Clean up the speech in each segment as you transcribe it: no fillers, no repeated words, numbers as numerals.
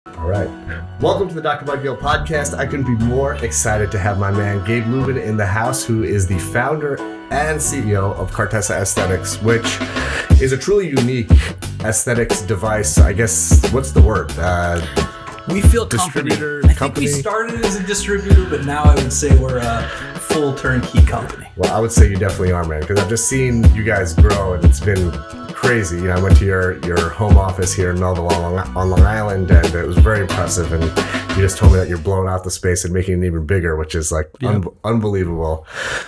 All right. Welcome to the Dr. Mudgil podcast. I couldn't be more excited to have my man Gabe Lubin in the house, who is the founder and CEO of Cartessa Aesthetics, which is a truly unique aesthetics device. I guess, what's the word? We feel distributor. I think we started as a distributor, but now I would say we're a full turnkey company. Well, I would say you definitely are, man, because I've just seen you guys grow, and it's been crazy. You know, I went to your home office here in Melville on Long Island, and it was very impressive. And you just told me that you're blowing out the space and making it even bigger, which is like unbelievable.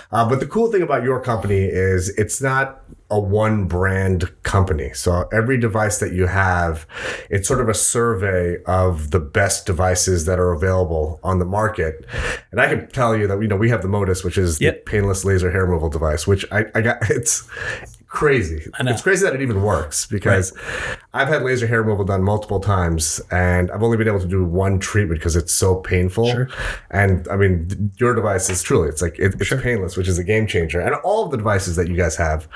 But the cool thing about your company is it's not a one brand company. So every device that you have, it's sort of a survey of the best devices that are available on the market. And I can tell you that, you know, we have the Modus, which is the painless laser hair removal device, which I got, it's crazy. It's crazy that it even works, because I've had laser hair removal done multiple times, and I've only been able to do one treatment because it's so painful. Sure. And I mean, your device is truly, it's painless, which is a game changer. And all of the devices that you guys have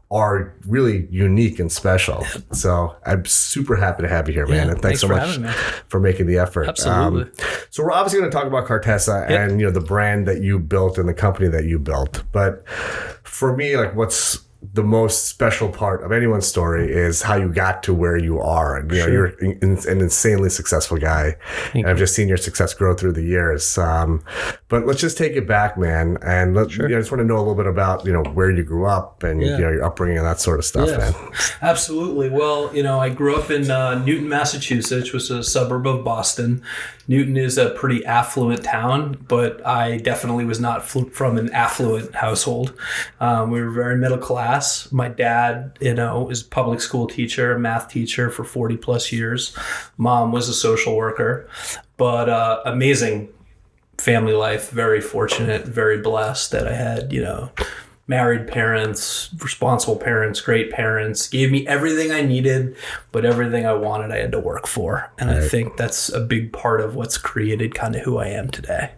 are really unique and special. So I'm super happy to have you here, man. And thanks so much for making the effort. Absolutely. So we're obviously going to talk about Cartessa and, you know, the brand that you built and the company that you built. But for me, like, what's the most special part of anyone's story is how you got to where you are. And, you know, you're an insanely successful guy. And I've just seen your success grow through the years. But let's just take it back, man. And I just want to know a little bit about, you know, where you grew up and you know, your upbringing and that sort of stuff, man. Absolutely. Well, you know, I grew up in Newton, Massachusetts, which is a suburb of Boston. Newton is a pretty affluent town, but I definitely was not from an affluent household. We were very middle class. My dad, you know, is a public school teacher, a math teacher for 40 plus years. Mom was a social worker, but amazing family life. Very fortunate, very blessed that I had, you know, married parents, responsible parents, great parents, gave me everything I needed, but everything I wanted, I had to work for. And I think that's a big part of what's created kind of who I am today.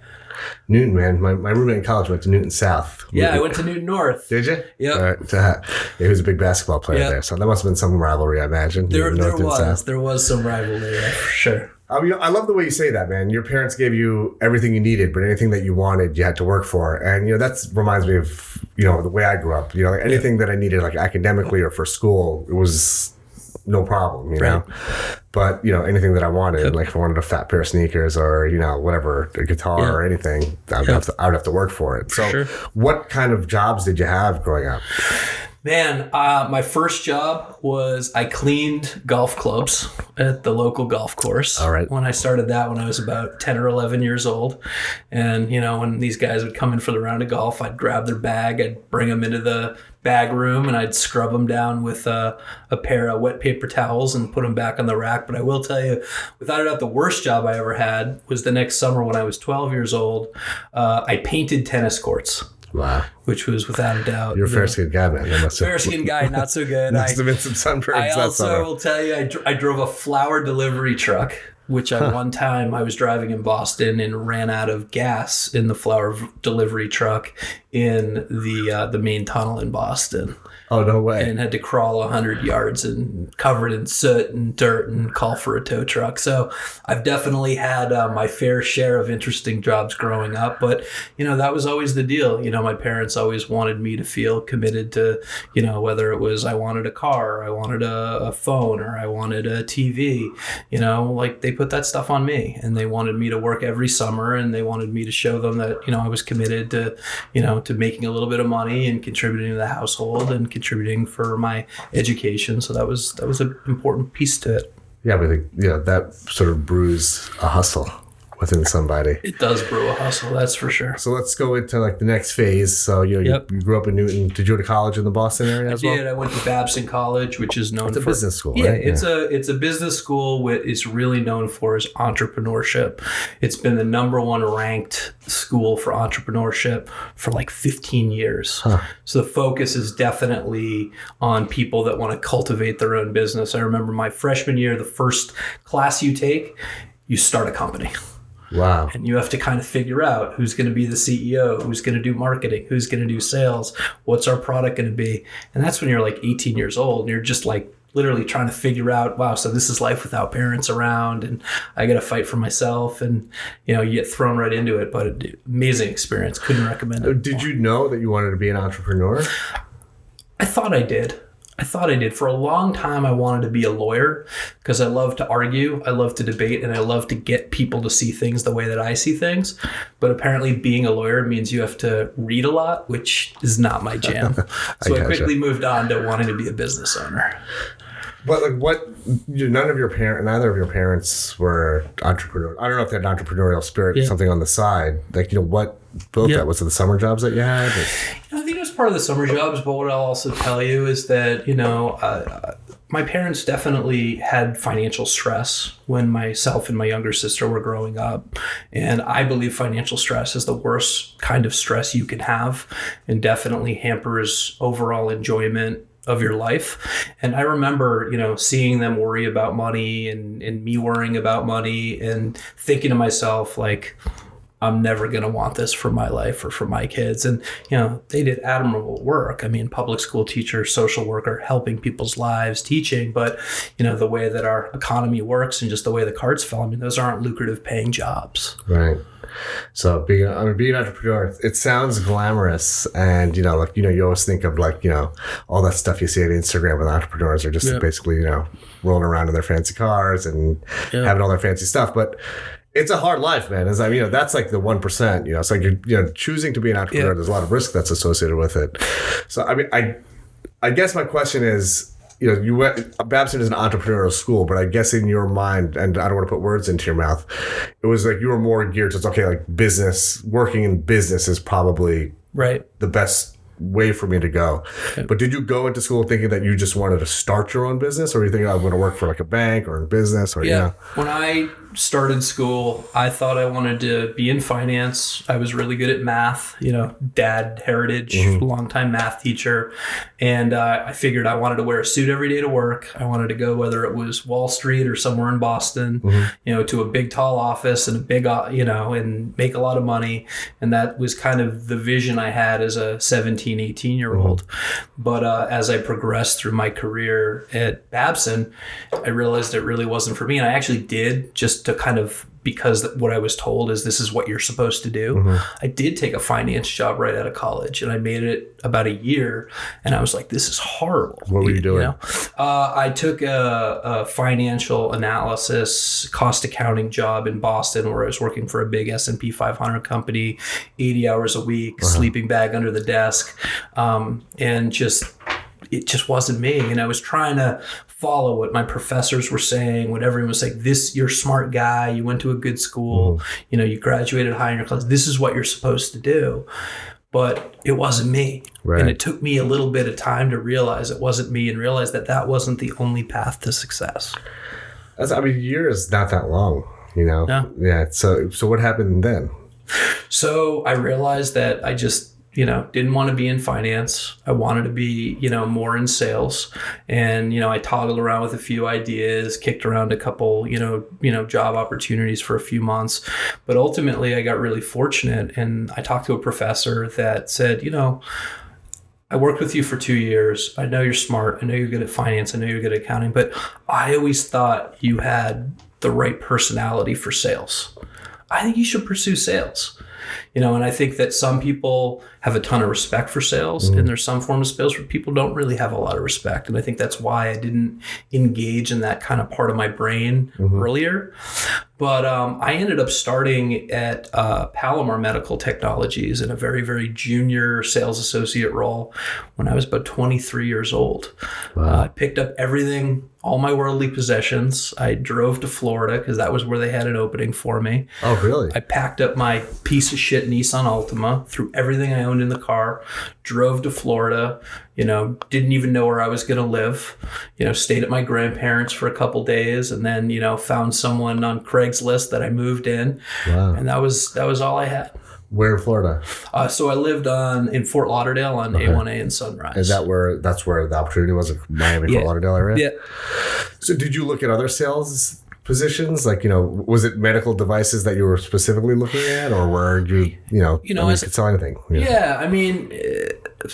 Newton, man. My roommate in college went to Newton South. Yeah, I went to Newton North. Did you? Yeah. He was a big basketball player there, so there must have been some rivalry, I imagine. There was some rivalry there, for sure. You know, I love the way you say that, man. Your parents gave you everything you needed, but anything that you wanted, you had to work for. And, you know, that reminds me of, you know, the way I grew up. You know, like anything that I needed, like academically or for school, it was no problem, you know. But, you know, anything that I wanted, like if I wanted a fat pair of sneakers or, you know, whatever, a guitar or anything, I would have to work for it. So what kind of jobs did you have growing up? Man, my first job was I cleaned golf clubs at the local golf course. All right. When I started that when I was about 10 or 11 years old. And, you know, when these guys would come in for the round of golf, I'd grab their bag, I'd bring them into the bag room, and I'd scrub them down with a pair of wet paper towels and put them back on the rack. But I will tell you, without a doubt, the worst job I ever had was the next summer when I was 12 years old. I painted tennis courts. Wow. Which was without a doubt. You're a fair-skinned guy, man. Fair-skinned guy, not so good. Must have been some sunburns I that summer. also will tell you, I drove a flower delivery truck, which one time I was driving in Boston and ran out of gas in the flower delivery truck in the main tunnel in Boston. Oh, no way. And had to crawl 100 yards and covered in soot and dirt and call for a tow truck. So I've definitely had my fair share of interesting jobs growing up. But, you know, that was always the deal. You know, my parents always wanted me to feel committed to, you know, whether it was I wanted a car, or I wanted a phone, or I wanted a TV, you know, like they put that stuff on me, and they wanted me to work every summer, and they wanted me to show them that, you know, I was committed to, you know, to making a little bit of money and contributing to the household and contributing for my education. So that was an important piece to it. Yeah, but that sort of brews a hustle within somebody. It does brew a hustle, that's for sure. So let's go into like the next phase. So you grew up in Newton. Did you go to college in the Boston area as well? I did. I went to Babson College, which is known for... It's a business school, yeah, right? It's a business school. What it's really known for is entrepreneurship. It's been the number one ranked school for entrepreneurship for like 15 years. Huh. So the focus is definitely on people that want to cultivate their own business. I remember my freshman year, the first class you take, you start a company. Wow. And you have to kind of figure out who's going to be the CEO, who's going to do marketing, who's going to do sales, what's our product going to be. And that's when you're like 18 years old and you're just like literally trying to figure out, wow, so this is life without parents around, and I got to fight for myself, and you get thrown right into it. But amazing experience. Couldn't recommend it. Did you know that you wanted to be an entrepreneur? I thought I did. For a long time, I wanted to be a lawyer because I love to argue, I love to debate, and I love to get people to see things the way that I see things. But apparently being a lawyer means you have to read a lot, which is not my jam. So I quickly moved on to wanting to be a business owner. But neither of your parents were entrepreneurs. I don't know if they had an entrepreneurial spirit or something on the side. What built that? Was it the summer jobs that you had? I think it was part of the summer jobs, but what I'll also tell you is that, my parents definitely had financial stress when myself and my younger sister were growing up. And I believe financial stress is the worst kind of stress you can have and definitely hampers overall enjoyment of your life. And I remember, seeing them worry about money and me worrying about money and thinking to myself, like, I'm never going to want this for my life or for my kids. And, they did admirable work. I mean, public school teacher, social worker, helping people's lives, teaching. But, the way that our economy works and just the way the cards fell, those aren't lucrative paying jobs. Right. So being an entrepreneur, it sounds glamorous, and you always think of all that stuff you see on Instagram with entrepreneurs are just basically rolling around in their fancy cars and having all their fancy stuff, but it's a hard life, man. That's like the 1%. It's like you're choosing to be an entrepreneur. There's a lot of risk that's associated with it. So I guess my question is, Babson is an entrepreneurial school, but I guess in your mind, and I don't want to put words into your mouth, it was like you were more geared towards, okay, like business, working in business is probably the best way for me to go. Okay. But did you go into school thinking that you just wanted to start your own business, or were you thinking I was going to work for like a bank or in business? Or When I started school, I thought I wanted to be in finance. I was really good at math, dad heritage, longtime math teacher. And I figured I wanted to wear a suit every day to work. I wanted to go, whether it was Wall Street or somewhere in Boston, to a big, tall office and a big, and make a lot of money. And that was kind of the vision I had as a 17, 18-year-old. But as I progressed through my career at Babson, I realized it really wasn't for me. And I actually did, just to kind of, because what I was told is this is what you're supposed to do. I did take a finance job right out of college, and I made it about a year, and I was like, this is horrible. What were you doing? I took a financial analysis, cost accounting job in Boston, where I was working for a big S&P 500 company, 80 hours a week, sleeping bag under the desk, and it just wasn't me. And I was trying to follow what my professors were saying, what everyone was like, you're a smart guy, you went to a good school, you graduated high in your class, this is what you're supposed to do. But it wasn't me. Right. And it took me a little bit of time to realize it wasn't me and realize that wasn't the only path to success. A year is not that long, No. Yeah. So what happened then? So I realized that I just, didn't want to be in finance. I wanted to be, more in sales. And, I toggled around with a few ideas, kicked around a couple, job opportunities for a few months. But ultimately, I got really fortunate. And I talked to a professor that said, I worked with you for 2 years. I know you're smart. I know you're good at finance. I know you're good at accounting. But I always thought you had the right personality for sales. I think you should pursue sales. And I think that some people have a ton of respect for sales, and there's some form of sales where people don't really have a lot of respect. And I think that's why I didn't engage in that kind of part of my brain earlier. But I ended up starting at Palomar Medical Technologies in a very, very junior sales associate role when I was about 23 years old. Wow. I picked up everything, all my worldly possessions. I drove to Florida because that was where they had an opening for me. Oh, really? I packed up my piece of shit Nissan Altima, threw everything I owned in the car, drove to Florida, didn't even know where I was going to live, stayed at my grandparents for a couple days, and then, found someone on Craigslist that I moved in. Wow. And that was all I had. Where in Florida? So I lived in Fort Lauderdale on A1A and Sunrise. Is that's where the opportunity was, Miami, Fort Lauderdale area? Yeah. So did you look at other sales positions? Like, was it medical devices that you were specifically looking at, or were you, you could sell anything? Yeah.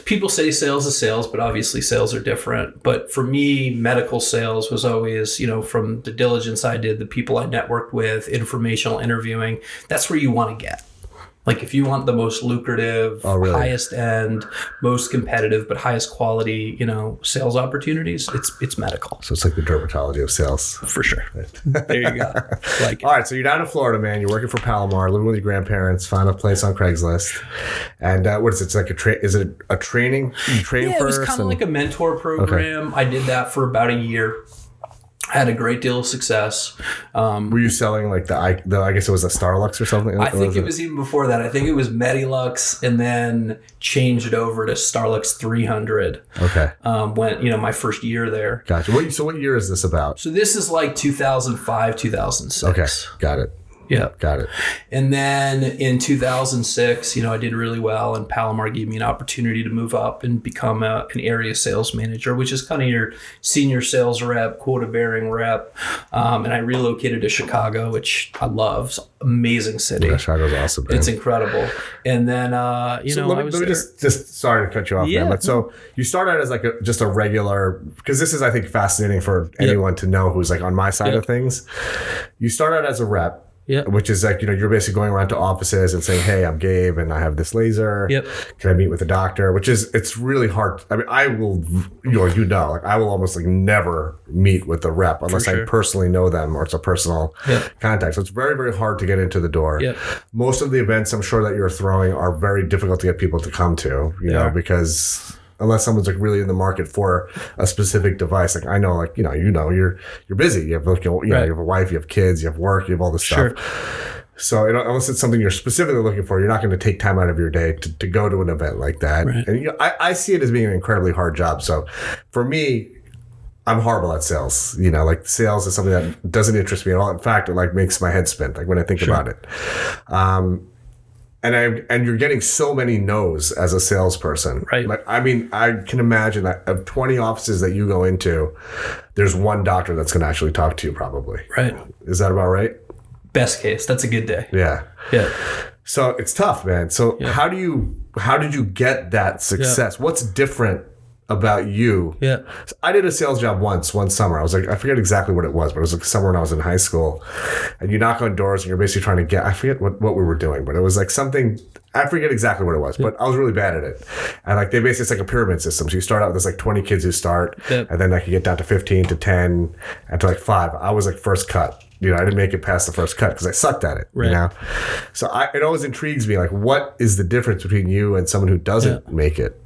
people say sales is sales, but obviously sales are different. But for me, medical sales was always, from the diligence I did, the people I networked with, informational interviewing, that's where you want to get. Like if you want the most lucrative, highest end, most competitive, but highest quality, sales opportunities, it's medical. So it's like the dermatology of sales. For sure. There you go. All right. So you're down in Florida, man. You're working for Palomar, living with your grandparents, found a place on Craigslist. And what is it? It's like is it a training? You train first? It was kind of like a mentor program. Okay. I did that for about a year. I had a great deal of success. Were you selling like I guess it was a Starlux or something? I think it was even before that. I think it was Medilux and then changed it over to Starlux 300. Okay. When, my first year there. Gotcha. So what year is this about? So this is like 2005, 2006. Okay. Got it. Yeah. Got it. And then in 2006, I did really well, and Palomar gave me an opportunity to move up and become an area sales manager, which is kind of your senior sales rep, quota bearing rep. And I relocated to Chicago, which I love. It's an amazing city. Yeah, Chicago's awesome, man. It's incredible. And then, let me just sorry to cut you off, man. But so you start out as like just a regular, because this is, I think, fascinating for anyone to know who's like on my side of things. You start out as a rep. Yeah. Which is like, you're basically going around to offices and saying, hey, I'm Gabe and I have this laser. Yep. Can I meet with a doctor? Which is, it's really hard. I mean, I will, I will almost like never meet with a rep unless I personally know them or it's a personal contact. So it's very, very hard to get into the door. Yep. Most of the events I'm sure that you're throwing are very difficult to get people to come to, because unless someone's like really in the market for a specific device. Like I know, like, you're busy. You have like, you have a wife, you have kids, you have work, you have all this stuff. So unless it's something you're specifically looking for, you're not going to take time out of your day to go to an event like that. Right. And I see it as being an incredibly hard job. So for me, I'm horrible at sales. Like sales is something that doesn't interest me at all. In fact, it like makes my head spin, like when I think about it. And you're getting so many no's as a salesperson. Right. Like, I mean, I can imagine that of 20 offices that you go into, there's one doctor that's going to actually talk to you probably. Right. Is that about right? Best case. That's a good day. Yeah. Yeah. So it's tough, man. So how did you get that success? Yeah. What's different about you? Yeah. So I did a sales job one summer. I was like, I forget exactly what it was, but it was like summer when I was in high school. And you knock on doors and you're basically trying to get, I forget what we were doing, but it was like something, I forget exactly what it was, but I was really bad at it. And like they basically, it's like a pyramid system. So you start out with this like 20 kids who start, and then I could get down to 15 to 10 and to like 5. I was like first cut. I didn't make it past the first cut because I sucked at it, So it always intrigues me, like, what is the difference between you and someone who doesn't make it?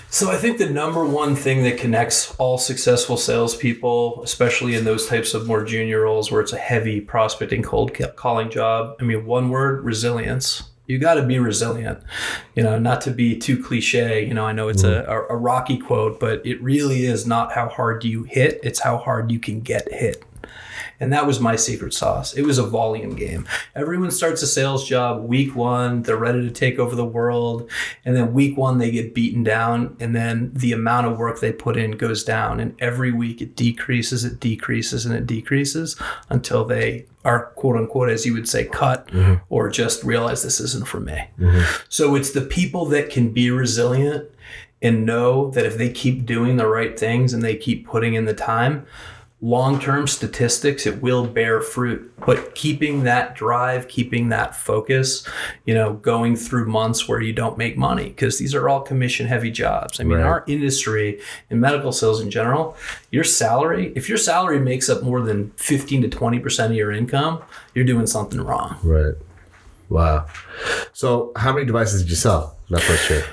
So I think the number one thing that connects all successful salespeople, especially in those types of more junior roles where it's a heavy prospecting cold calling job, I mean, one word, resilience. You got to be resilient, not to be too cliche. I know it's a Rocky quote, but it really is not how hard you hit. It's how hard you can get hit. And that was my secret sauce. It was a volume game. Everyone starts a sales job week 1. They're ready to take over the world. And then week 1, they get beaten down. And then the amount of work they put in goes down. And every week it decreases, and it decreases until they are, quote unquote, as you would say, cut or just realize this isn't for me. So it's the people that can be resilient and know that if they keep doing the right things and they keep putting in the time, long-term statistics, it will bear fruit. But keeping that drive, keeping that focus, going through months where you don't make money, because these are all commission-heavy jobs. I mean, our industry, in medical sales in general, if your salary makes up more than 15 to 20% of your income, you're doing something wrong. Right. Wow. So how many devices did you sell that first year?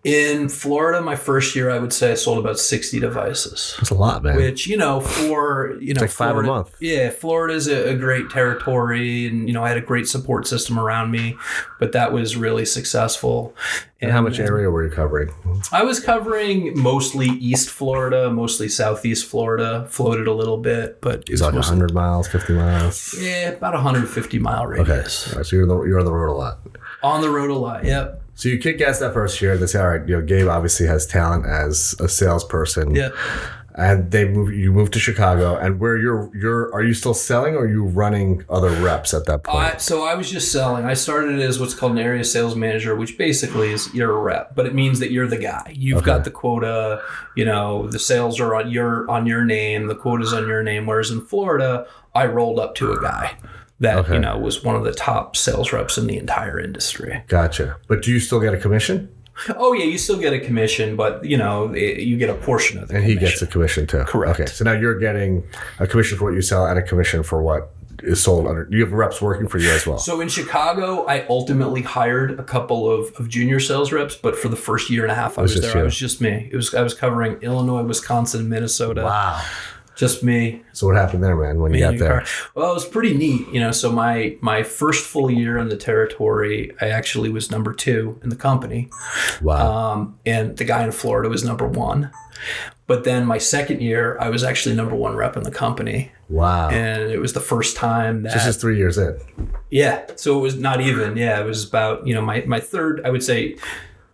In Florida, my first year, I would say I sold about 60 devices. That's a lot, man. Which, for, it's like Florida, 5 a month. Yeah, Florida's a great territory, and, I had a great support system around me, but that was really successful. And how much area were you covering? I was covering mostly East Florida, mostly Southeast Florida, floated a little bit, but it's like 100 miles, 50 miles? Yeah, about 150 mile radius. Okay, so you're on the road a lot. On the road a lot, yep. So you kick ass that first year. They say, all right, Gabe obviously has talent as a salesperson. Yeah. And you moved to Chicago, and where are you still selling, or are you running other reps at that point? So I was just selling. I started as what's called an area sales manager, which basically is you're a rep, but it means that you're the guy. You've got the quota, the sales are on your name, the quota's on your name. Whereas in Florida, I rolled up to a guy that, was one of the top sales reps in the entire industry. Gotcha. But do you still get a commission? Oh, yeah, you still get a commission, but, you get a portion of the commission. And he gets a commission too. Correct. Okay, so now you're getting a commission for what you sell and a commission for what is sold under. You have reps working for you as well. So in Chicago, I ultimately hired a couple of junior sales reps, but for the first year and a half I was there, I was just me. I was covering Illinois, Wisconsin, Minnesota. Wow. Just me. So what happened there, man, when you got there? Well, it was pretty neat. So my first full year in the territory, I actually was number 2 in the company. Wow. And the guy in Florida was number 1. But then my second year, I was actually number 1 rep in the company. Wow. And it was the first time that... Just 3 years in. Yeah. So it was not even. Yeah. It was about, my third, I would say...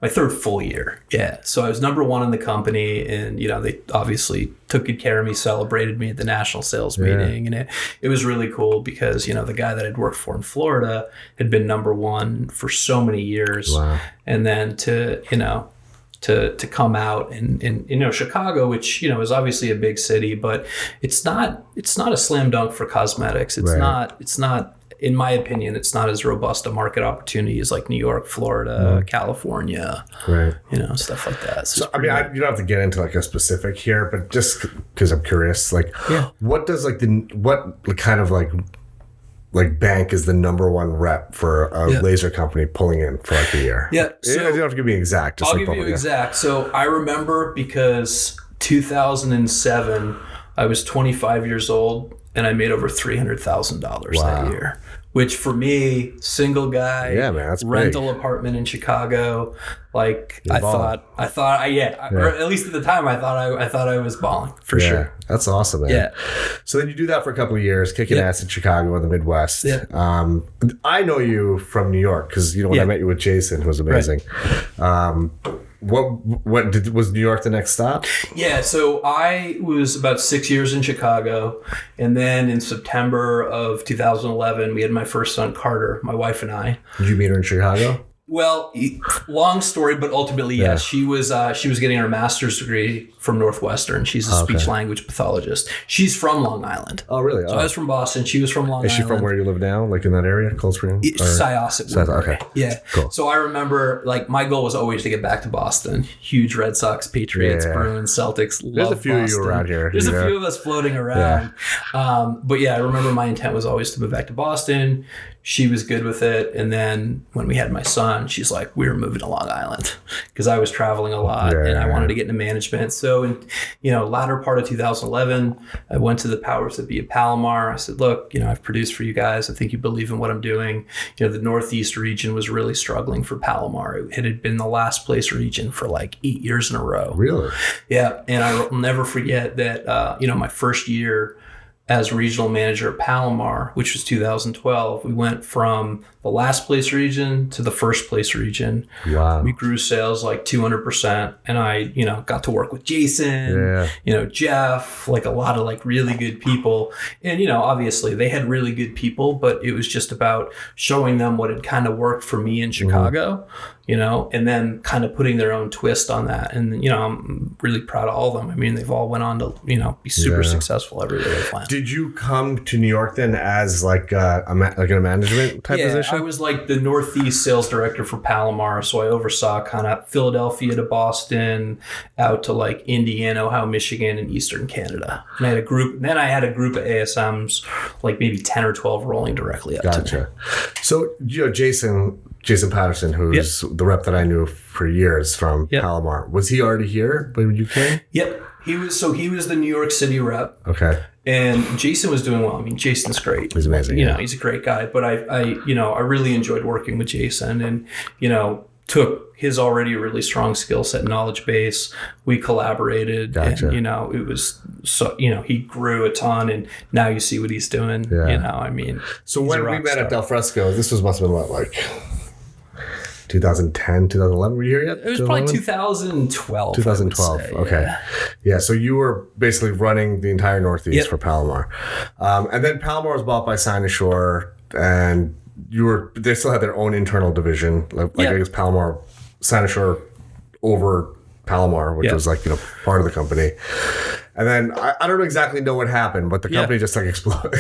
My third full year. Yeah. So I was number 1 in the company, and, they obviously took good care of me, celebrated me at the national sales meeting. And it was really cool because, the guy that I'd worked for in Florida had been number 1 for so many years. Wow. And then to come out and Chicago, which, is obviously a big city, but it's not a slam dunk for cosmetics. It's not, in my opinion, it's not as robust a market opportunity as like New York, Florida, California, right? Stuff like that. So I mean, you don't have to get into like a specific here, but just because I'm curious, what does what kind of bank is the number 1 rep for a laser company pulling in for like a year? Yeah, so you don't have to give me exact. I'll give you exact. So I remember because 2007, I was 25 years old. And I made over $300,000 that year, which for me, single guy, that's rental big. Apartment in Chicago, I thought, or at least at the time, I thought I was balling for sure. That's awesome, man. Yeah. So then you do that for a couple of years, kicking ass in Chicago in the Midwest. Yeah. I know you from New York because when I met you with Jason, who was amazing. Right. Was New York the next stop? Yeah, so I was about 6 years in Chicago, and then in September of 2011, we had my first son, Carter, my wife and I. Did you meet her in Chicago? Well, long story, but ultimately, yes. She was getting her master's degree from Northwestern. She's a speech language pathologist. She's from Long Island. Oh, really? So I was from Boston. She was from Long Island. Is she from where you live now, like in that area, Cold Spring? Syosset. Okay. Yeah. Cool. So I remember, my goal was always to get back to Boston. Huge Red Sox, Patriots, Bruins, Celtics. There's a few Boston. of you around here. There's a few of us floating around. Yeah. But I remember my intent was always to move back to Boston. She was good with it. And then when we had my son, she's like, we were moving to Long Island because I was traveling a lot and I wanted to get into management. So in, latter part of 2011, I went to the powers that be at Palomar. I said, look, I've produced for you guys. I think you believe in what I'm doing. The Northeast region was really struggling for Palomar. It had been the last place region for 8 years in a row. Really? Yeah. And I'll never forget that, my first year as regional manager at Palomar, which was 2012, we went from the last place region to the first place region. Wow. We grew sales 200%. And I, got to work with Jason, Jeff, a lot of really good people. And, obviously they had really good people, but it was just about showing them what had kind of worked for me in Chicago, and then kind of putting their own twist on that. And, I'm really proud of all of them. I mean, they've all went on to, be super successful everywhere they went. Did you come to New York then as a management type position? I was the Northeast sales director for Palomar. So I oversaw kind of Philadelphia to Boston, out to Indiana, Ohio, Michigan, and Eastern Canada. And I had a group of ASMs, maybe 10 or 12 rolling directly up to me. So, Jason Patterson, who's the rep that I knew for years from Palomar, was he already here when you came? Yep. He was the New York City rep. Okay. And Jason was doing well. I mean, Jason's great. He's amazing. He's a great guy. But I really enjoyed working with Jason, and took his already really strong skill set, knowledge base. We collaborated. Gotcha. And it was so he grew a ton, and now you see what he's doing. Yeah. I mean. So when we met at Del Fresco, this must have been what 2010, 2011. Were you here yet? It was probably 2012. 2012. Okay. Yeah. So you were basically running the entire Northeast for Palomar. And then Palomar was bought by Cynosure, and they still had their own internal division. I guess Palomar, Cynosure over Palomar, which was part of the company. And then I don't exactly know what happened, but the company just exploded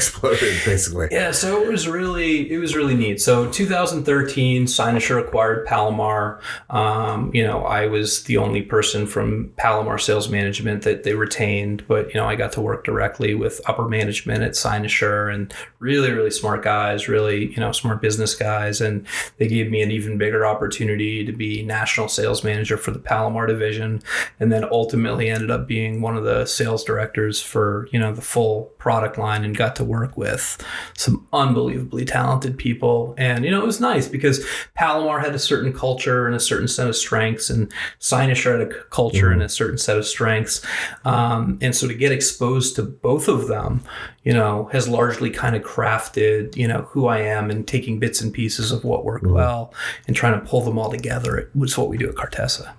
basically. Yeah, so it was really neat. So 2013, Cynosure acquired Palomar. I was the only person from Palomar sales management that they retained, but I got to work directly with upper management at Cynosure, and really, really smart guys, really smart business guys, and they gave me an even bigger opportunity to be national sales manager for the Palomar division, and then ultimately ended up being one of the sales directors for the full product line, and got to work with some unbelievably talented people. And it was nice because Palomar had a certain culture and a certain set of strengths, and Cynosure had a culture and a certain set of strengths. And so to get exposed to both of them, has largely kind of crafted who I am, and taking bits and pieces of what worked well and trying to pull them all together. It was what we do at Cartessa.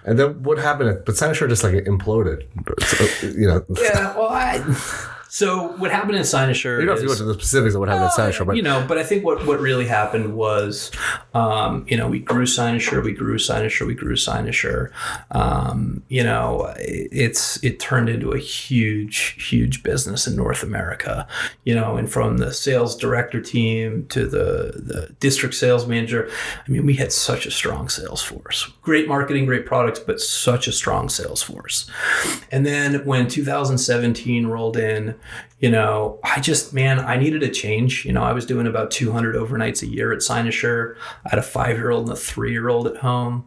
And then what happened? But Cynosure just imploded. So, Yeah, well, so what happened in Cynosure? You don't have to go into the specifics of what happened at Cynosure, but I think what really happened was, we grew Cynosure, we grew Cynosure, we grew Cynosure. It turned into a huge business in North America. And from the sales director team to the district sales manager, we had such a strong sales force. Great marketing, great products, but such a strong sales force. And then when 2017 rolled in, I needed a change. I was doing about 200 overnights a year at Cynosure. I had a 5-year-old and a 3-year-old at home.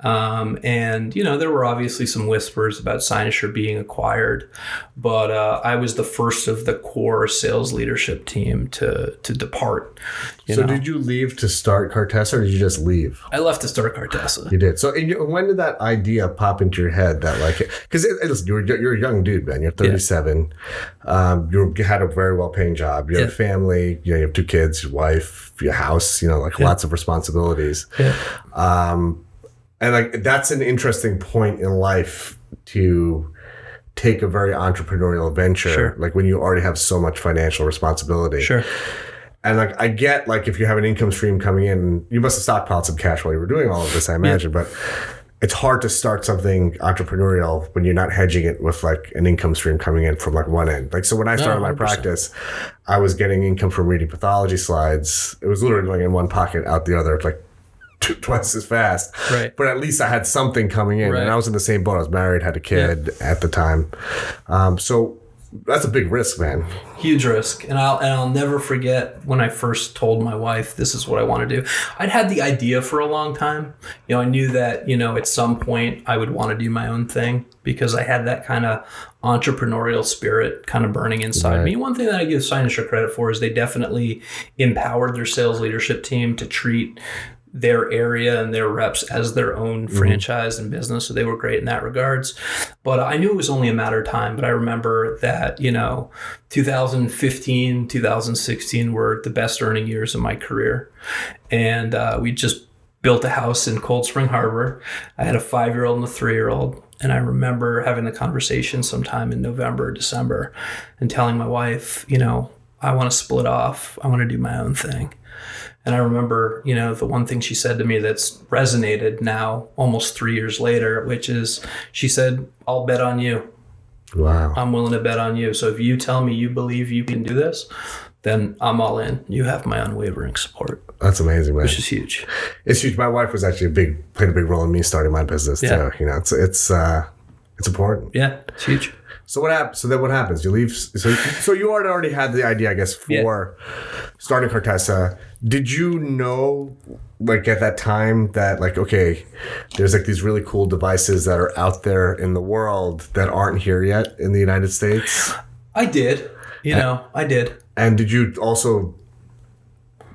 And there were obviously some whispers about Cynosure being acquired, but I was the first of the core sales leadership team to depart. So did you leave to start Cartessa, or did you just leave? I left to start Cartessa. You did. So when did that idea pop into your head that because you're a young dude, man. You're 37. You had a very well-paying job. You have a family. You have 2 kids, your wife, your house. Lots of responsibilities. Yeah. And that's an interesting point in life to take a very entrepreneurial venture. Sure. When you already have so much financial responsibility. Sure. And I get if you have an income stream coming in, you must have stockpiled some cash while you were doing all of this, I imagine. But it's hard to start something entrepreneurial when you're not hedging it with an income stream coming in from one end. So when I started my practice, I was getting income from reading pathology slides. It was literally going in one pocket, out the other, twice as fast. Right. But at least I had something coming in. Right. And I was in the same boat. I was married, had a kid at the time. So that's a big risk, man. Huge risk. And I'll never forget when I first told my wife, this is what I want to do. I'd had the idea for a long time. I knew that, at some point I would want to do my own thing, because I had that kind of entrepreneurial spirit kind of burning inside me. One thing that I give Cynosure credit for is they definitely empowered their sales leadership team to treat their area and their reps as their own franchise and business. So they were great in that regards. But I knew it was only a matter of time. But I remember that, 2015, 2016 were the best earning years of my career. And we just built a house in Cold Spring Harbor. I had a 5-year-old and a 3-year-old. And I remember having the conversation sometime in November, December, and telling my wife, I want to split off. I want to do my own thing. And I remember, the one thing she said to me that's resonated now almost 3 years later, which is, she said, I'll bet on you. Wow. I'm willing to bet on you. So if you tell me you believe you can do this, then I'm all in. You have my unwavering support. That's amazing, man. Which is huge. It's huge. My wife was actually played a big role in me starting my business too. It's important. Yeah, it's huge. So what happens? So then what happens? You leave. So you already had the idea, I guess, for starting Cartessa. Did you know, at that time, that okay, there's these really cool devices that are out there in the world that aren't here yet in the United States? I did. I did. And did you also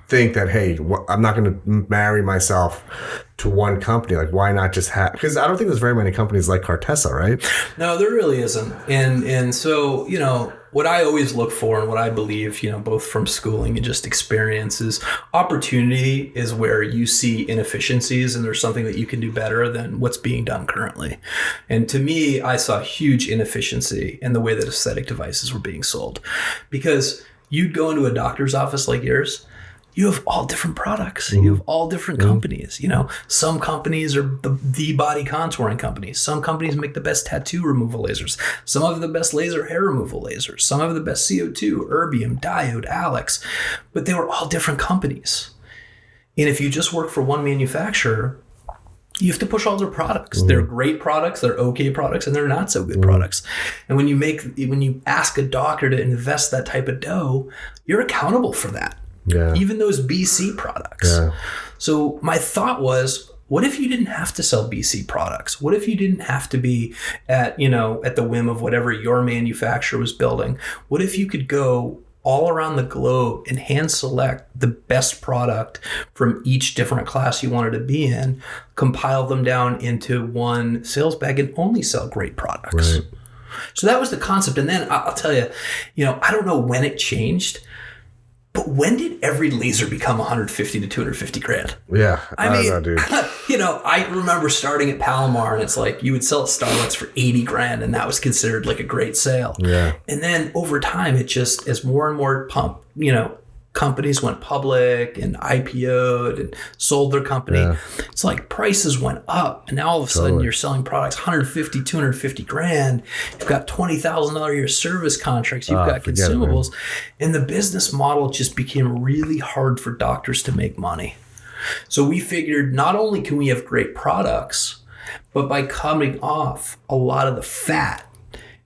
think that, hey, I'm not going to marry myself to one company? Why not just have? Because I don't think there's very many companies like Cartessa, right? No, there really isn't. And so, what I always look for and what I believe, both from schooling and just experience is opportunity is where you see inefficiencies and there's something that you can do better than what's being done currently. And to me, I saw huge inefficiency in the way that aesthetic devices were being sold, because you'd go into a doctor's office like yours, you have all different products. Mm-hmm. You have all different companies. Some companies are the body contouring companies. Some companies make the best tattoo removal lasers. Some have the best laser hair removal lasers. Some have the best CO2, erbium, diode, Alex. But they were all different companies. And if you just work for one manufacturer, you have to push all their products. Mm-hmm. They're great products, they're okay products, and they're not so good products. And when you ask a doctor to invest that type of dough, you're accountable for that. Yeah. Even those BC products. Yeah. So my thought was, what if you didn't have to sell BC products? What if you didn't have to be at the whim of whatever your manufacturer was building? What if you could go all around the globe and hand select the best product from each different class you wanted to be in, compile them down into one sales bag, and only sell great products? Right. So that was the concept. And then I'll tell you, I don't know when it changed, but when did every laser become 150 to 250 grand? Yeah, I mean, don't know, dude. I remember starting at Palomar, and it's like you would sell at Starbucks for 80 grand, and that was considered like a great sale. Yeah. And then over time, it just, as more and more companies went public and IPO'd and sold their company, it's like prices went up, and now all of a sudden you're selling products 150, 250 grand. You've got $20,000 a year service contracts. You've got consumables, and the business model just became really hard for doctors to make money. So we figured, not only can we have great products, but by coming off a lot of the fat,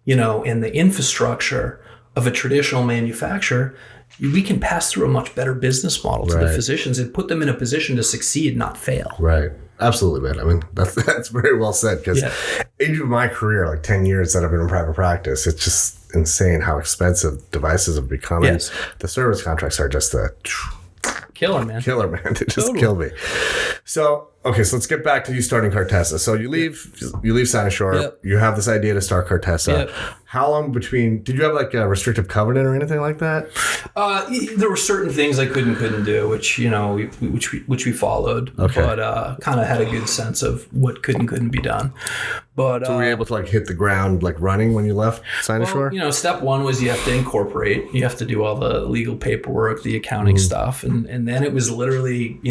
and the infrastructure of a traditional manufacturer, we can pass through a much better business model to the physicians and put them in a position to succeed, not fail. Right. Absolutely, man. I mean, that's very well said, because in my career, like 10 years that I've been in private practice, it's just insane how expensive devices have become. Yes. The service contracts are just a killer, man. They just kill me. So, okay, so let's get back to you starting Cartessa. So you leave Cynosure. Yep. You have this idea to start Cartessa. Yep. How long between? Did you have like a restrictive covenant or anything like that? There were certain things I couldn't do, which we followed. Okay. But kind of had a good sense of what couldn't be done. But so were you able to like hit the ground like running when you left Cynosure? Well, step one was you have to incorporate. You have to do all the legal paperwork, the accounting stuff, and then it was literally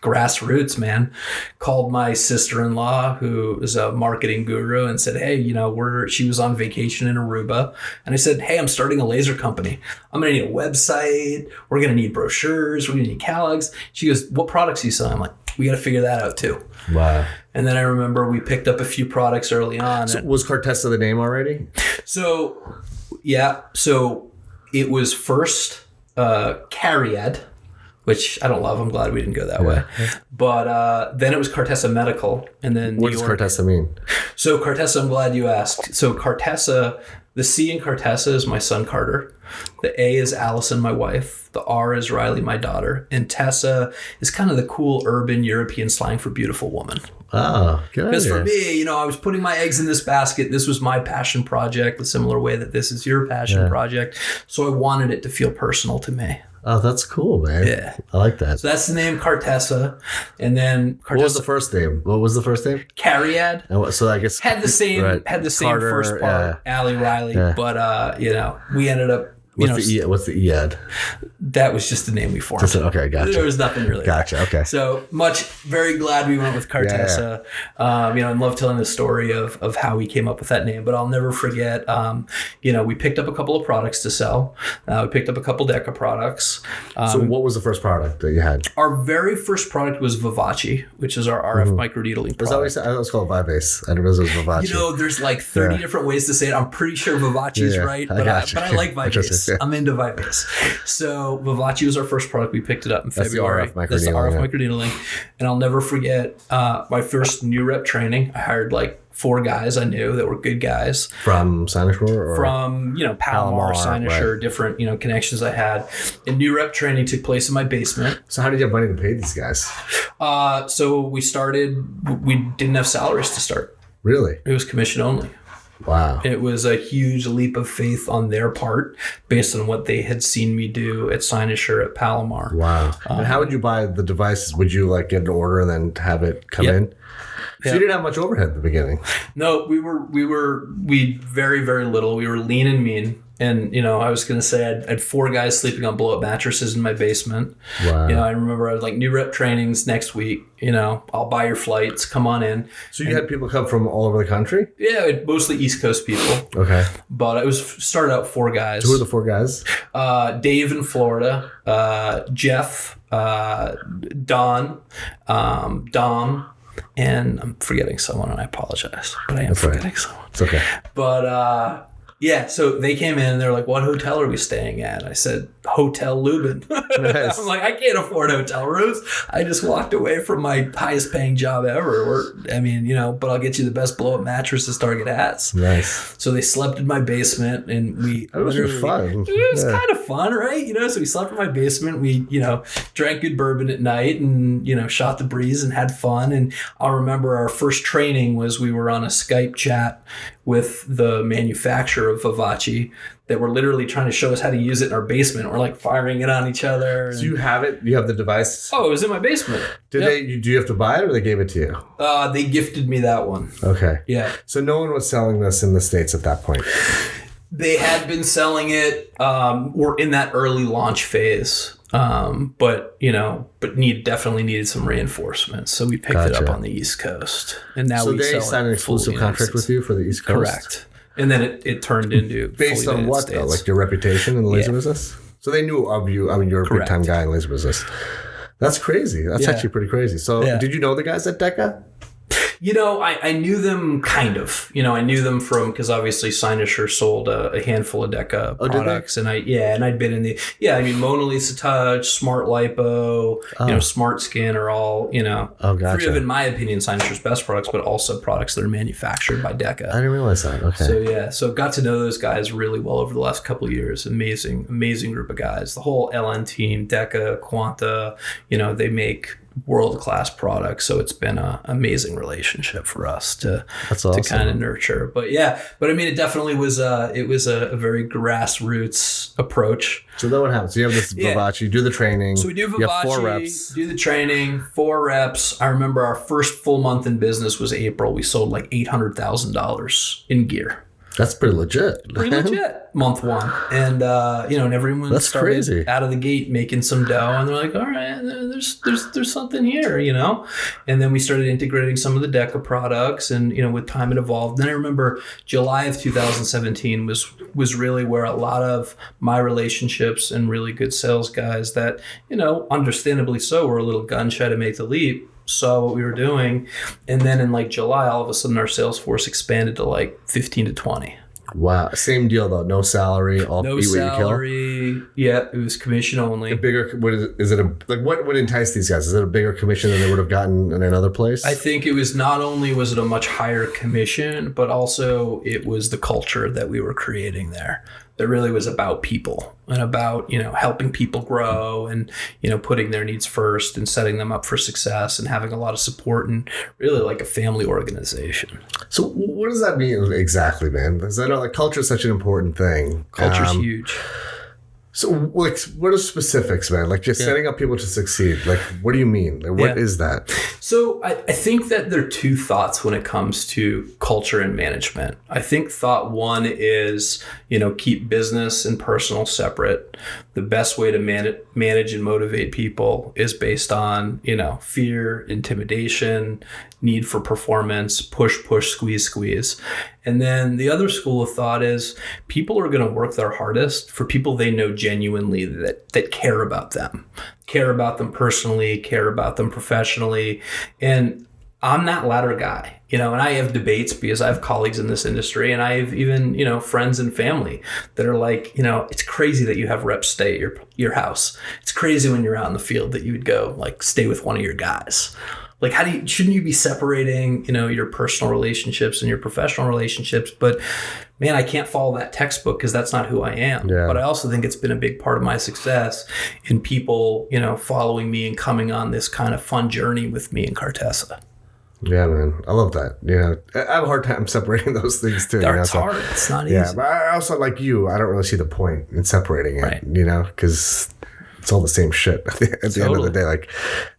grassroots, man. Called my sister-in-law, who is a marketing guru, and said, hey, she was on vacation in Aruba. And I said, hey, I'm starting a laser company. I'm going to need a website. We're going to need brochures. We're going to need catalogs. She goes, what products are you selling? I'm like, we got to figure that out too. Wow. And then I remember we picked up a few products early on. So was Cartessa the name already? So, yeah. So it was first Cariad, which I don't love. I'm glad we didn't go that way. But then it was Cartessa Medical. And then what does Cartessa mean? So Cartessa, I'm glad you asked. So Cartessa, the C in Cartessa is my son Carter. The A is Allison, my wife. The R is Riley, my daughter. And Tessa is kind of the cool urban European slang for beautiful woman. Oh, good. Because for me, I was putting my eggs in this basket. This was my passion project, the similar way that this is your passion project. So I wanted it to feel personal to me. Oh, that's cool, man. Yeah. I like that. So that's the name Cartessa. And then Cartessa. What was the first name? Cariad. So I guess had the same Carter, first part, Allie Riley, but we ended up What's the EAD? That was just the name we formed. Okay, gotcha. There was nothing really. Gotcha. Okay. So very glad we went with Cartessa. I love telling the story of how we came up with that name, but I'll never forget. We picked up a couple of products to sell. We picked up a couple Deca products. So what was the first product that you had? Our very first product was Vivace, which is our RF microneedling product. Is that what you said? I was called Vivase. I didn't know it was Vivace. There's like 30 different ways to say it. I'm pretty sure Vivace is right, but I like Vivase. I'm into Vivase. So Vivace was our first product. We picked it up in February. That's the RF microneedling. And I'll never forget my first new rep training. I hired like 4 guys I knew that were good guys. From Cynosure? From, Palomar, Cynosure, different, connections I had. And new rep training took place in my basement. So how did you have money to pay these guys? So we didn't have salaries to start. Really? It was commission only. Wow. It was a huge leap of faith on their part based on what they had seen me do at Cynosure at Palomar. Wow. And how would you buy the devices? Would you like get an order and then have it come in? So you didn't have much overhead at the beginning. No, we very, very little. We were lean and mean. And, you know, I was going to say I had 4 guys sleeping on blow-up mattresses in my basement. Wow. You know, I remember I was like, new rep trainings next week. You know, I'll buy your flights. Come on in. So you had people come from all over the country? Yeah, mostly East Coast people. Okay. But it started out 4 guys. So who are the 4 guys? Dave in Florida, Jeff, Don, Dom, and I'm forgetting someone, and I apologize, but I am forgetting someone. It's okay. But yeah, so they came in and they're like, what hotel are we staying at? I said, Hotel Lubin. Nice. I'm like, I can't afford hotel rooms. I just walked away from my highest paying job ever. I mean, you know, but I'll get you the best blow up mattresses Target has. Nice. So they slept in my basement and we That was fun. It was kind of fun, right? You know, so we slept in my basement. We, you know, drank good bourbon at night and, you know, shot the breeze and had fun. And I'll remember our first training was we were on a Skype chat with the manufacturer of Vivace that were literally trying to show us how to use it in our basement. We're like firing it on each other. So you have it? You have the device? Oh, it was in my basement. Do you have to buy it or they gave it to you? They gifted me that one. Okay. Yeah. So no one was selling this in the States at that point? They had been selling it. We're in that early launch phase. But definitely needed some reinforcements. So we picked it up on the East Coast. And now we they signed an exclusive contract with you for the East Coast? Correct. And then it turned into based on what though? Like your reputation in the laser business? So they knew of you. I mean, you're a big time guy in laser business. That's crazy. That's actually pretty crazy. So did you know the guys at Deca? You know, I knew them kind of. You know, I knew them from because obviously Cynosure sold a handful of Deca products, and I'd been in the Mona Lisa Touch, Smart Lipo, you know, Smart Skin are all 3 of, in my opinion, Cynosure's best products, but also products that are manufactured by Deca. I didn't realize that. Okay. So got to know those guys really well over the last couple of years. Amazing group of guys. The whole LN team, Deca, Quanta, you know, they make world-class products, so it's been an amazing relationship for us to kind of nurture. But I mean, it definitely was a very grassroots approach. So then what happens? So you have this Vivace, you do the training. So we do Vivace, you have 4 reps. Do the training, 4 reps. I remember our first full month in business was April. We sold like $800,000 in gear. That's pretty legit. Month 1. And, and everyone started crazy. Out of the gate making some dough. And they're like, all right, there's something here, you know? And then we started integrating some of the Deca products and, you know, with time it evolved. Then I remember July of 2017 was really where a lot of my relationships and really good sales guys that, you know, understandably so, were a little gun shy to make the leap, saw what we were doing. And then in like July, all of a sudden our sales force expanded to like 15 to 20. Wow. Same deal though. No salary. No salary. Yeah, it was commission only. What would entice these guys? Is it a bigger commission than they would have gotten in another place? I think it was not only was it a much higher commission, but also it was the culture that we were creating there. That really was about people and about, you know, helping people grow and, you know, putting their needs first and setting them up for success and having a lot of support and really like a family organization. So what does that mean exactly, man? Because I know like culture is such an important thing. Culture's huge. So like, what are specifics, man? Like just setting up people to succeed. Like, what do you mean? Like, what is that? So I think that there are 2 thoughts when it comes to culture and management. I think thought 1 is, you know, keep business and personal separate. The best way to manage and motivate people is based on, you know, fear, intimidation, need for performance, push, squeeze. And then the other school of thought is people are going to work their hardest for people they know genuinely that care about them personally, care about them professionally. And I'm that latter guy, you know, and I have debates because I have colleagues in this industry and I have even, you know, friends and family that are like, you know, it's crazy that you have reps stay at your house. It's crazy when you're out in the field that you would go like stay with one of your guys. Like, shouldn't you be separating, you know, your personal relationships and your professional relationships? But man, I can't follow that textbook because that's not who I am. Yeah. But I also think it's been a big part of my success in people, you know, following me and coming on this kind of fun journey with me in Cartessa. Yeah, man. I love that. I have a hard time separating those things too. It's hard. It's not easy. Yeah, but I also, like you, I don't really see the point in separating it, Right. because it's all the same shit at the end of the day. Like,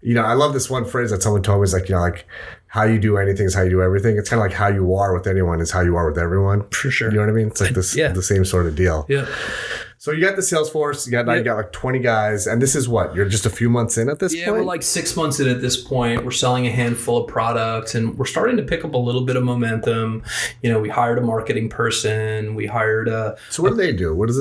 I love this one phrase that someone told me is like, like how you do anything is how you do everything. It's kind of like how you are with anyone is how you are with everyone. For sure. You know what I mean? It's like the same sort of deal. Yeah. So you got the sales force, you got like 20 guys, and this is what? You're just a few months in at this point? Yeah, we're like 6 months in at this point. We're selling a handful of products, and we're starting to pick up a little bit of momentum. We hired a marketing person. We hired a... So what do they do? What does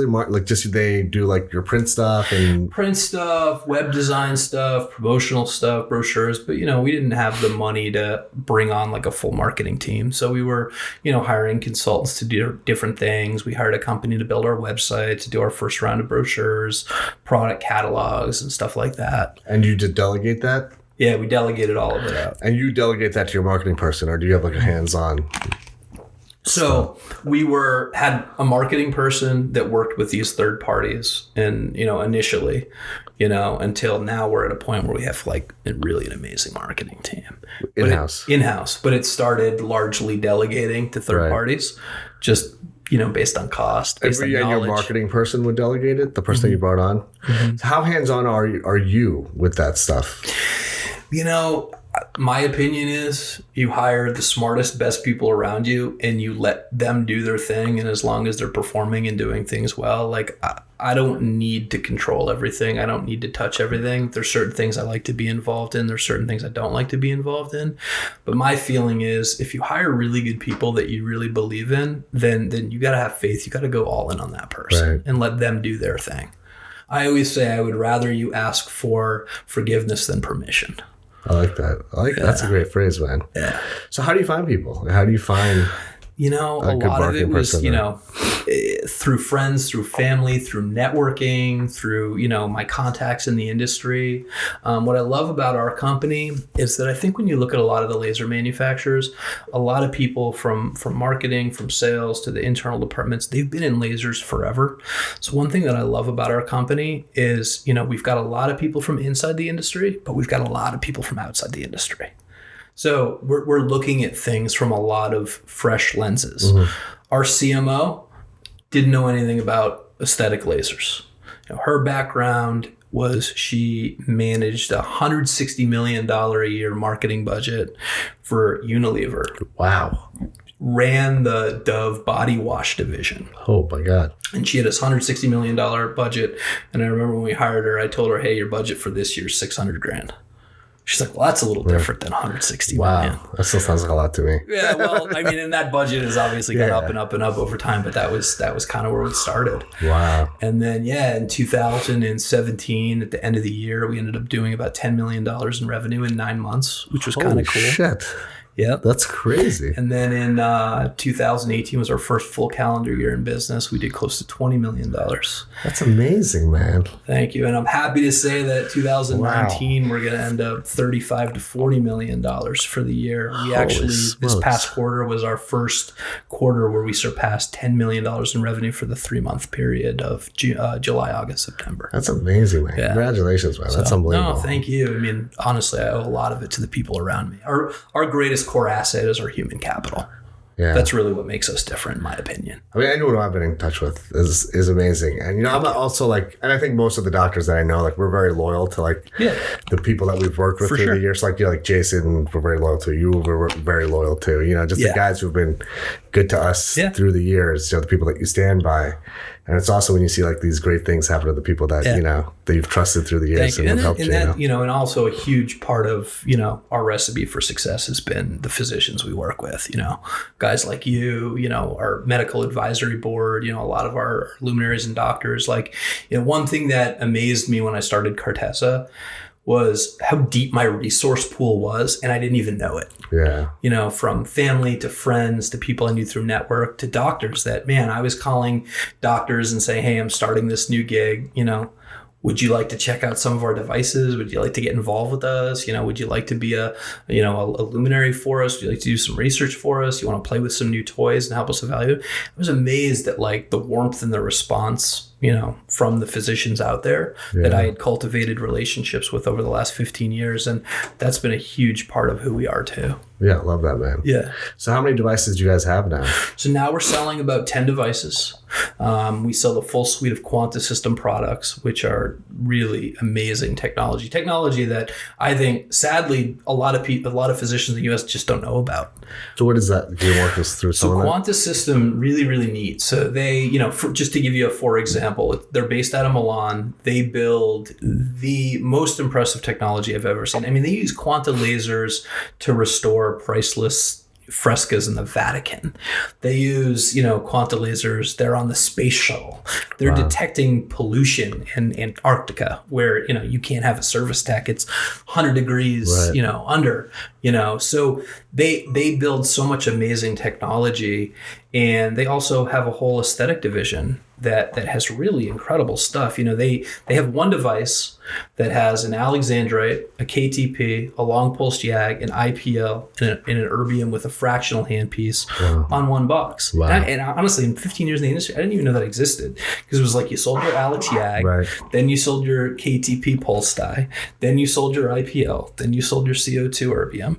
they do like your print stuff and... Print stuff, web design stuff, promotional stuff, brochures. But, we didn't have the money to bring on like a full marketing team. So we were, hiring consultants to do different things. We hired a company to build our website, to do our first round of brochures, product catalogs, and stuff like that. And you just delegate that? Yeah, we delegated all of it out. And you delegate that to your marketing person, or do you have like a hands-on? So we had a marketing person that worked with these third parties, and initially, until now we're at a point where we have like really an amazing marketing team. In-house, but it started largely delegating to third parties, just based on cost, based on knowledge. And your marketing person would delegate it, the person that you brought on. So how hands-on are you with that stuff? My opinion is you hire the smartest, best people around you, and you let them do their thing. And as long as they're performing and doing things well, like I don't need to control everything. I don't need to touch everything. There's certain things I like to be involved in. There's certain things I don't like to be involved in. But my feeling is if you hire really good people that you really believe in, then you got to have faith. You got to go all in on that person and let them do their thing. I always say I would rather you ask for forgiveness than permission. I like that. That's a great phrase, man. Yeah. So how do you find people? How do you find a lot of it was, through friends, through family, through networking, through, my contacts in the industry. What I love about our company is that I think when you look at a lot of the laser manufacturers, a lot of people from marketing, from sales to the internal departments, they've been in lasers forever. So one thing that I love about our company is, we've got a lot of people from inside the industry, but we've got a lot of people from outside the industry. So we're looking at things from a lot of fresh lenses. Mm-hmm. Our CMO didn't know anything about aesthetic lasers. Her background was she managed a $160 million a year marketing budget for Unilever. Wow. Ran the Dove body wash division. Oh my God. And she had this $160 million budget. And I remember when we hired her, I told her, hey, your budget for this year is $600,000. She's like, well, that's a little different than 160 million. Wow, that still sounds like a lot to me. Yeah, well, I mean, and that budget has obviously gone up and up and up over time, but that was kind of where we started. Wow. And then, in 2017, at the end of the year, we ended up doing about $10 million in revenue in 9 months, which was kind of cool. Shit. Yeah, that's crazy. And then in 2018 was our first full calendar year in business. We did close to $20 million. That's amazing, man. Thank you. And I'm happy to say that 2019, we're going to end up $35 to $40 million for the year. We this past quarter was our first quarter where we surpassed $10 million in revenue for the 3-month period of July, August, September. That's amazing, man. Yeah. Congratulations, man. That's unbelievable. No, thank you. I mean, honestly, I owe a lot of it to the people around me. Our greatest core asset is our human capital. Yeah. That's really what makes us different, in my opinion. I mean, anyone who I've been in touch with is amazing. And, I'm also and I think most of the doctors that I know, we're very loyal to the people that we've worked with through the years. Like Jason, we're very loyal to. You, we're very loyal to. The guys who've been good to us through the years, the people that you stand by. And it's also when you see these great things happen to the people that, that you've trusted through the years and have helped you. And also a huge part of, our recipe for success has been the physicians we work with, guys like you, our medical advisory board, a lot of our luminaries and doctors. One thing that amazed me when I started Cartessa was how deep my resource pool was, and I didn't even know it. Yeah. From family to friends to people I knew through network to doctors that, I was calling doctors and saying, hey, I'm starting this new gig, would you like to check out some of our devices? Would you like to get involved with us? Would you like to be a luminary for us? Would you like to do some research for us? You want to play with some new toys and help us evaluate? I was amazed at the warmth and the response, from the physicians out there that I had cultivated relationships with over the last 15 years. And that's been a huge part of who we are too. Yeah, I love that, man. Yeah. So how many devices do you guys have now? So now we're selling about 10 devices. We sell the full suite of Quanta system products, which are really amazing technology that I think, sadly, a lot of physicians in the U.S. just don't know about. So what is that? Do you walk us through some of that? So Quanta system, really, really neat. So they, just to give you for example, they're based out of Milan. They build the most impressive technology I've ever seen. I mean, they use Quanta lasers to restore priceless frescoes in the Vatican. They use, Quanta lasers. They're on the space shuttle. They're detecting pollution in Antarctica where, you can't have a service tech. It's 100 degrees, under, so they build so much amazing technology, and they also have a whole aesthetic division that has really incredible stuff. They have one device that has an alexandrite, a KTP, a long pulsed YAG, an IPL, and an erbium with a fractional handpiece on one box. Wow. And honestly, in 15 years in the industry, I didn't even know that existed, because it was like you sold your Alex YAG, then you sold your KTP pulse dye, then you sold your IPL, then you sold your CO2 erbium.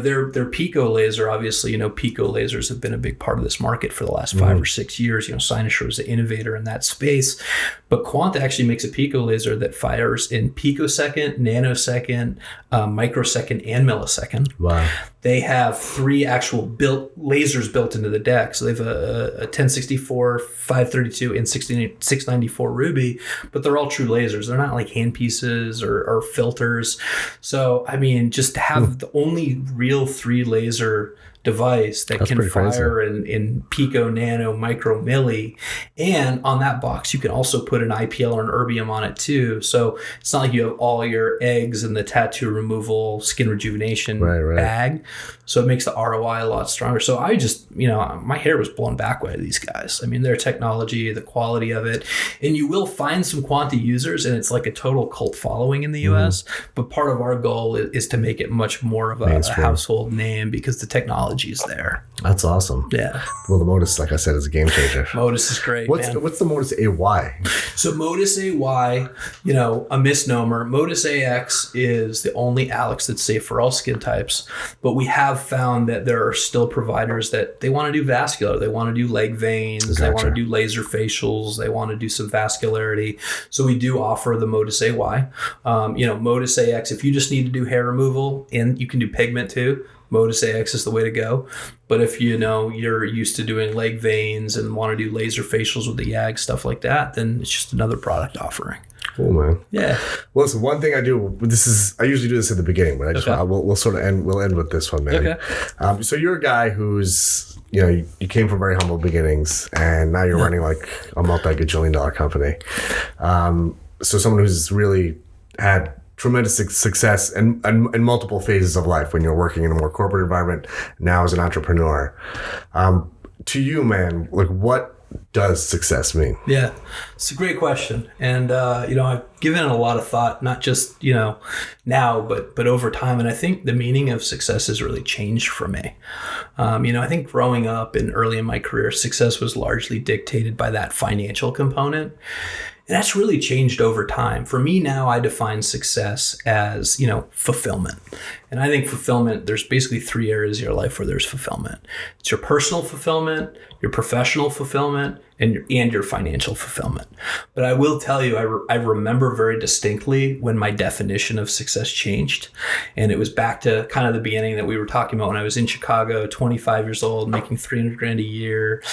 Their Pico laser, obviously, Pico lasers have been a big part of this market for the last 5 or 6 years. Cynosure is the innovator in that space. But Quanta actually makes a Pico laser that fires in picosecond, nanosecond, microsecond, and millisecond. Wow. They have 3 actual lasers built into the deck. So they have a 1064, 532, and 694 Ruby, but they're all true lasers. They're not like handpieces or filters. So, I mean, just to have the only real 3 laser device that can fire in pico, nano, micro, milli. And on that box, you can also put an IPL or an erbium on it too. So it's not like you have all your eggs in the tattoo removal, skin rejuvenation bag. So it makes the ROI a lot stronger. So I just, my hair was blown back by these guys. I mean, their technology, the quality of it. And you will find some Quanta users, and it's like a total cult following in the US. But part of our goal is to make it much more of a household name, because the technology is there. That's awesome. Yeah. Well, the Modus, like I said, is a game changer. Modus is great. What's the Modus AY? So Modus AY, a misnomer. Modus AX is the only Alex that's safe for all skin types. But we have found that there are still providers that they want to do vascular. They want to do leg veins. They want to do laser facials. They want to do some vascularity. So we do offer the Modus AY. Modus AX, if you just need to do hair removal, and you can do pigment too, Modus AX is the way to go. But if you're used to doing leg veins and want to do laser facials with the YAG, stuff like that, then it's just another product offering. Cool, man. Yeah. Well, so one thing I do, I usually do this at the beginning, but we'll end with this one, man. Okay. So you're a guy who's, you came from very humble beginnings, and now you're running like a multi-gajillion-dollar company. So someone who's really had tremendous success in multiple phases of life, when you're working in a more corporate environment, now as an entrepreneur. To you, man, like, what does success mean? Yeah, it's a great question. And, I've given it a lot of thought, not just, now, but over time. And I think the meaning of success has really changed for me. I think growing up and early in my career, success was largely dictated by that financial component. And that's really changed over time. For me now, I define success as, fulfillment. And I think fulfillment, there's basically 3 areas of your life where there's fulfillment. It's your personal fulfillment, your professional fulfillment, and your financial fulfillment. But I will tell you, I remember very distinctly when my definition of success changed. And it was back to kind of the beginning that we were talking about when I was in Chicago, 25 years old, making $300,000 a year,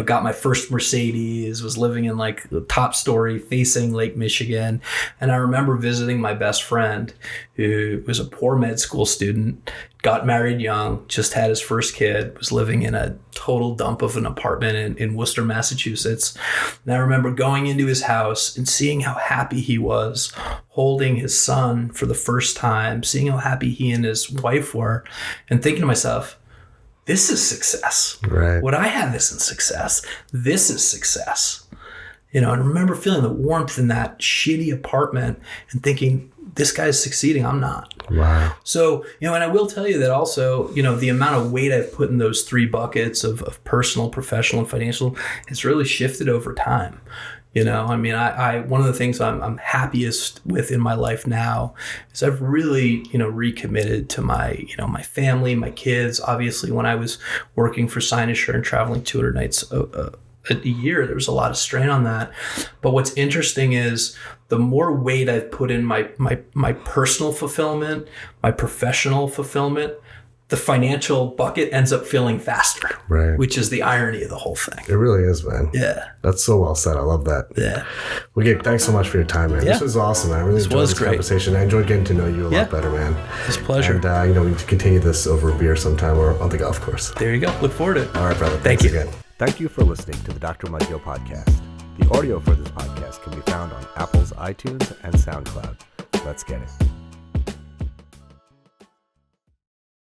got my first Mercedes, was living in like the top story facing Lake Michigan. And I remember visiting my best friend, who was a poor med school student, got married young, just had his first kid, was living in a total dump of an apartment in Worcester, Massachusetts. And I remember going into his house and seeing how happy he was, holding his son for the first time, seeing how happy he and his wife were, and thinking to myself, this is success. Right. What I have isn't success. This is success. And I remember feeling the warmth in that shitty apartment and thinking, this guy's succeeding, I'm not. Wow. So, and I will tell you that also, the amount of weight I've put in those 3 buckets of personal, professional, and financial has really shifted over time. I mean, I one of the things I'm happiest with in my life now is I've really, recommitted to my, my family, my kids. Obviously, when I was working for Cynosure and traveling 200 nights a year, there was a lot of strain on that. But what's interesting is the more weight I've put in my personal fulfillment, my professional fulfillment, the financial bucket ends up filling faster, right? Which is the irony of the whole thing. It really is, man. Yeah. That's so well said. I love that. Yeah. Well, Gabe, thanks so much for your time, man. Yeah. This was awesome, man. I really enjoyed this conversation. I enjoyed getting to know you a lot better, man. It's a pleasure. And, we need to continue this over a beer sometime or on the golf course. There you go. Look forward to it. All right, brother. Thank you again. Thank you for listening to the Dr. Mudgil podcast. The audio for this podcast can be found on Apple's iTunes and SoundCloud. Let's get it.